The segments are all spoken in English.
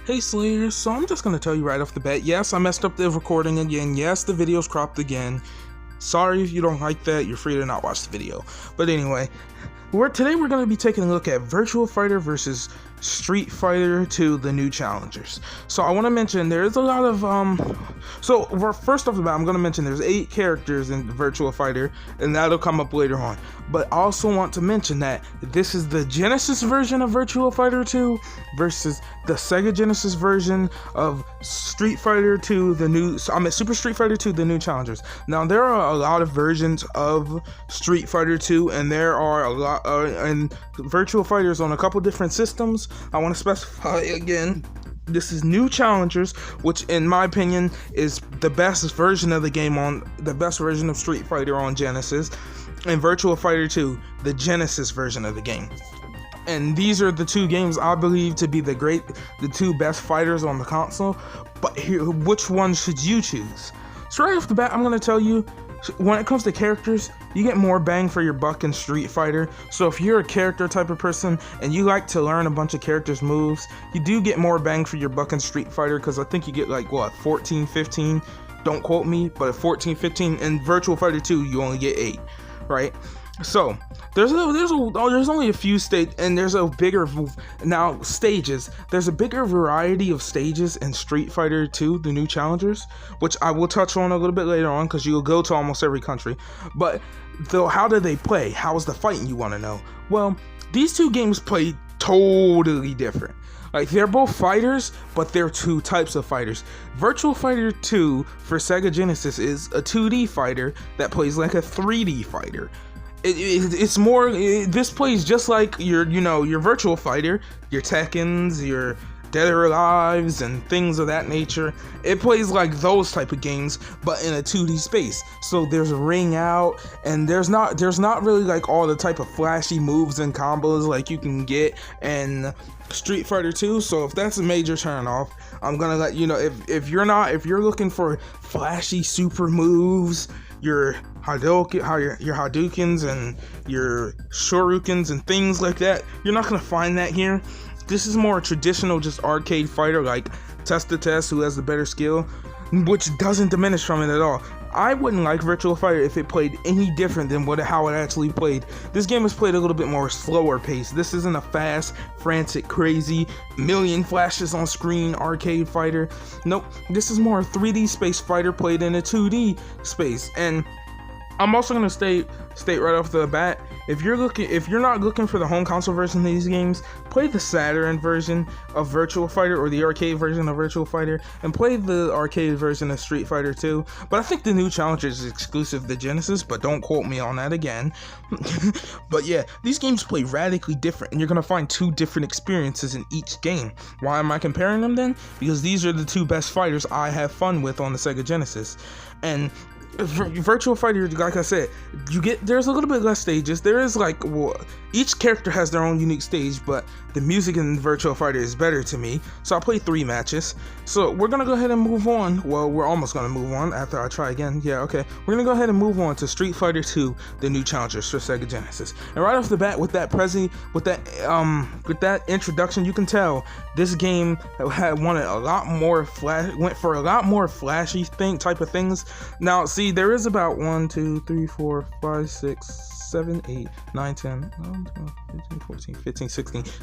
Hey Slayers, so I'm just gonna tell you right off the bat, yes, I messed up the recording again, yes, the video's cropped again. Sorry if you don't like that, you're free to not watch the video. But anyway, today we're gonna be taking a look at Virtua Fighter versus Street Fighter 2, the new challengers. So I want to mention there's a lot of first off the bat, I'm going to mention there's 8 characters in Virtua Fighter, and that'll come up later on. But I also want to mention that this is the Genesis version of Virtua Fighter 2 versus the Sega Genesis version of Street Fighter 2, Super Street Fighter 2, the new challengers. Now there are a lot of versions of Street Fighter 2, and there are a lot and Virtua Fighters on a couple different systems. I want to specify again, this is new challengers, which in my opinion is the best version of the game on the best version of Street Fighter on Genesis, and Virtua Fighter 2, the Genesis version of the game. And these are the two games I believe to be the two best fighters on the console. But here, which one should you choose? So right off the bat, I'm going to tell you, when it comes to characters, you get more bang for your buck in Street Fighter. So if you're a character type of person and you like to learn a bunch of characters' moves, you do get more bang for your buck in Street Fighter, because I think you get like, 14, 15? Don't quote me, but 14, 15. In Virtua Fighter 2, you only get 8, right? So there's only a few stages, and there's a bigger stages. There's a bigger variety of stages in Street Fighter 2, the new challengers, which I will touch on a little bit later on, because you'll go to almost every country. But though, how do they play? How is the fighting, you want to know? Well, these two games play totally different. Like, they're both fighters, but they're two types of fighters. Virtua Fighter 2 for Sega Genesis is a 2D fighter that plays like a 3D fighter. It's more, this plays just like your Virtual Fighter, your Tekkens, your Dead or Alives, and things of that nature. It plays like those type of games, but in a 2D space. So there's a ring out, and there's not really like all the type of flashy moves and combos like you can get in Street Fighter 2. So if that's a major turn off, I'm gonna let you know. If you're looking for flashy super moves, your Hadoukens and your Shoryukens and things like that, you're not gonna find that here. This is more traditional, just arcade fighter, like test to test, who has the better skill, which doesn't diminish from it at all. I wouldn't like Virtua Fighter if it played any different than how it actually played. This game is played a little bit more slower pace. This isn't a fast, frantic, crazy, million flashes on screen arcade fighter. Nope, this is more a 3D space fighter played in a 2D space. And I'm also gonna state right off the bat, if you're not looking for the home console version of these games, play the Saturn version of Virtua Fighter, or the arcade version of Virtua Fighter, and play the arcade version of Street Fighter 2. But I think the new challenger is exclusive to Genesis, but don't quote me on that again. But yeah, these games play radically different, and you're gonna find two different experiences in each game. Why am I comparing them then? Because these are the two best fighters I have fun with on the Sega Genesis. And Virtua Fighter, like I said, there's a little bit less stages. There is each character has their own unique stage, but the music in Virtua Fighter is better to me. So I played 3 matches. So we're gonna go ahead and move on. Well, we're almost gonna move on after I try again. Yeah, okay. We're gonna go ahead and move on to Street Fighter 2, the new challengers for Sega Genesis. And right off the bat, with that introduction, you can tell this game went for a lot more flashy type of things. Now, see, there is about 1, 2, 3, 4, 5, 6, 7, 8, 9, 10, 11, 12, 13, 14, 15,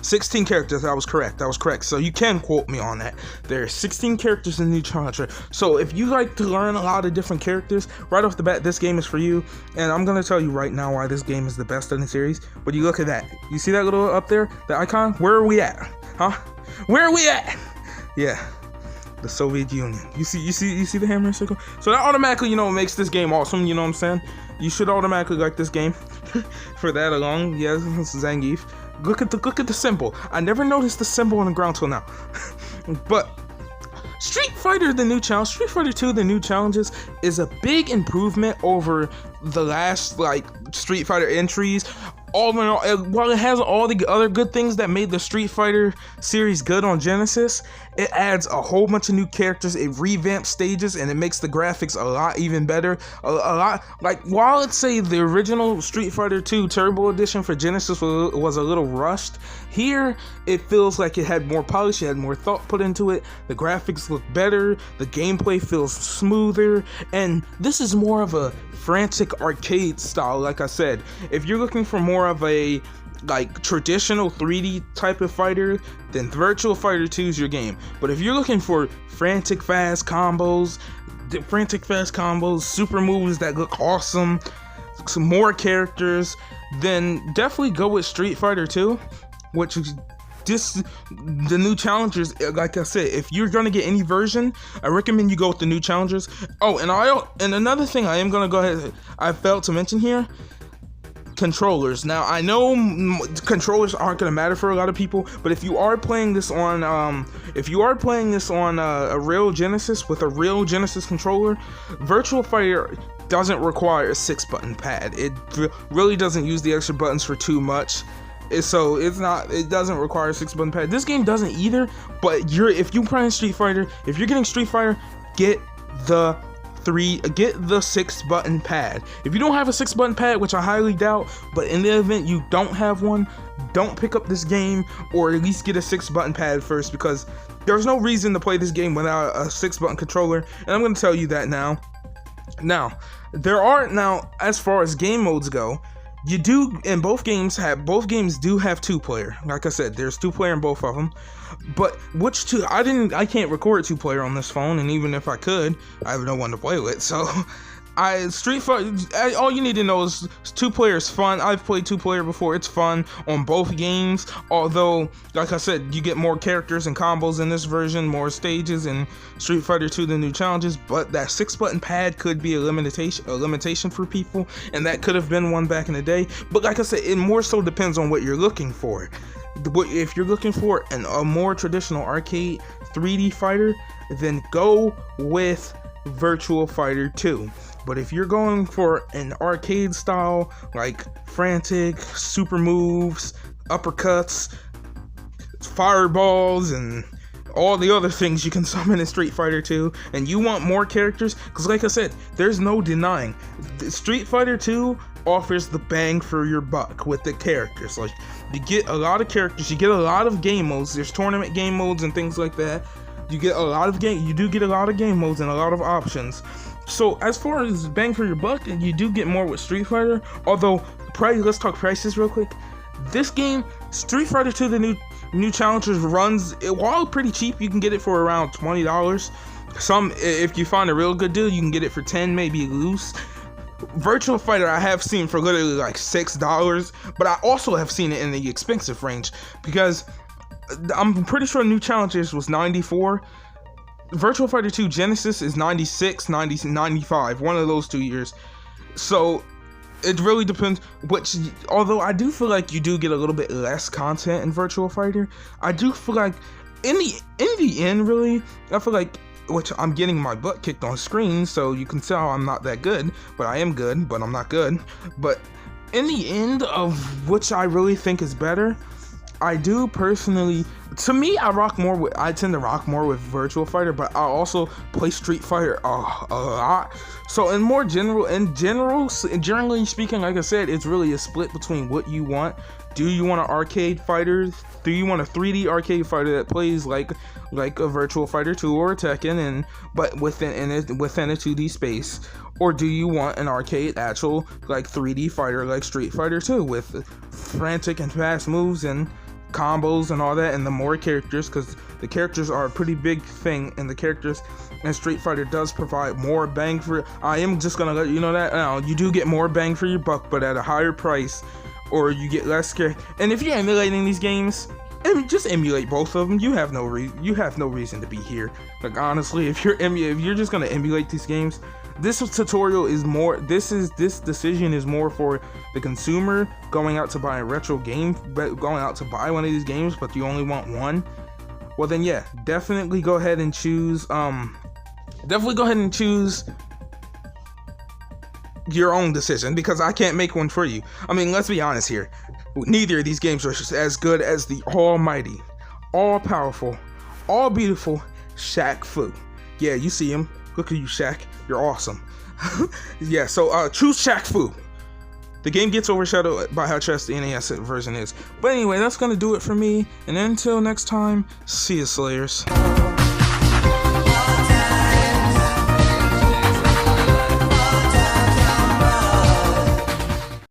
16 characters. I was correct. So you can quote me on that. There are 16 characters in the new challenger. So if you like to learn a lot of different characters, right off the bat, this game is for you. And I'm going to tell you right now why this game is the best in the series. But you look at that. You see that little up there? The icon? Where are we at? Huh? Where are we at? Yeah. The Soviet Union. You see the hammer and circle? So that automatically, makes this game awesome, you know what I'm saying? You should automatically like this game for that alone. Yes, this is Zangief. Look at the symbol. I never noticed the symbol on the ground till now. But Street Fighter 2, the new challenges, is a big improvement over the last Street Fighter entries. all in all, while it has all the other good things that made the Street Fighter series good on Genesis, it adds a whole bunch of new characters, it revamps stages, and it makes the graphics a lot even better. A lot, like, while let's say the original Street Fighter 2 Turbo Edition for Genesis was a little rushed, here it feels like it had more polish, it had more thought put into it, the graphics look better, the gameplay feels smoother, and this is more of a frantic arcade style. Like I said, if you're looking for more of a like traditional 3D type of fighter, then Virtua Fighter 2 is your game. But if you're looking for frantic fast combos, super moves that look awesome, some more characters, then definitely go with Street Fighter 2, which is just the new challengers. Like I said, if you're gonna get any version, I recommend you go with the new challengers. Oh, and another thing I am gonna go ahead, I failed to mention here, controllers. Now I know controllers aren't gonna matter for a lot of people, but if you are playing this on a real Genesis with a real Genesis controller, Virtua Fighter doesn't require a 6-button pad. It really doesn't use the extra buttons for too much. So it doesn't require a 6-button pad. This game doesn't either, but if you're playing Street Fighter, if you're getting Street Fighter, get the 6-button pad. If you don't have a 6-button pad, which I highly doubt, but in the event you don't have one, don't pick up this game, or at least get a 6-button pad first, because there's no reason to play this game without a 6-button controller, and I'm going to tell you that now. Now, as far as game modes go, you do, in both games do have 2-player. Like I said, there's 2-player in both of them. But which two? I can't record 2-player on this phone, and even if I could, I have no one to play with. So, Street Fighter, all you need to know is 2-player is fun. I've played 2-player before. It's fun on both games. Although, like I said, you get more characters and combos in this version, more stages in Street Fighter 2, the new challenges. But that 6-button pad could be a limitation for people, and that could have been one back in the day. But like I said, it more so depends on what you're looking for. If you're looking for a more traditional arcade 3D fighter, then go with Virtua Fighter 2. But if you're going for an arcade style, like frantic, super moves, uppercuts, fireballs, and all the other things you can summon in Street Fighter 2, and you want more characters, because like I said, there's no denying, Street Fighter 2 offers the bang for your buck with the characters. Like, you get a lot of characters, you get a lot of game modes, there's tournament game modes and things like that. You do get a lot of game modes and a lot of options. So as far as bang for your buck, you do get more with Street Fighter. Although, let's talk prices real quick. This game, Street Fighter 2, the new challengers, while pretty cheap, you can get it for around $20. If you find a real good deal, you can get it for $10, maybe loose. Virtua Fighter I have seen for literally like $6, but I also have seen it in the expensive range, because I'm pretty sure new challenges was $94. Virtua Fighter 2 Genesis is $96, $95, one of those 2 years. So it really depends. Although I do feel like you do get a little bit less content in Virtua Fighter, I do feel like in the end, really, I feel like, which I'm getting my butt kicked on screen, so you can tell I'm not that good, but I am good, but I'm not good. But in the end of which I really think is better, I do personally, to me, I tend to rock more with Virtua Fighter, but I also play Street Fighter a lot. So generally speaking, like I said, it's really a split between what you want. Do you want an arcade fighter? Do you want a 3D arcade fighter that plays like a Virtua Fighter 2 or a Tekken, but within a 2D space? Or do you want an arcade actual like 3D fighter like Street Fighter 2 with frantic and fast moves and combos and all that, and the more characters, because the characters are a pretty big thing, and the characters in Street Fighter does provide more bang for. I am just gonna let you know that now, you do get more bang for your buck, but at a higher price, or you get less scary. And if you're emulating these games, just emulate both of them. You have no reason to be here. Like, honestly, if you're just gonna emulate these games, this tutorial is more. This decision is more for the consumer going out to buy a retro game, going out to buy one of these games, but you only want one. Well, then yeah, definitely go ahead and choose. your own decision, because I can't make one for you. I mean, let's be honest here. Neither of these games are as good as the almighty, all-powerful, all-beautiful Shaq Fu. Yeah, you see him. Look at you, Shaq. You're awesome. Yeah, so choose Shaq Fu. The game gets overshadowed by how trash the NES version is. But anyway, that's going to do it for me. And until next time, see you, Slayers.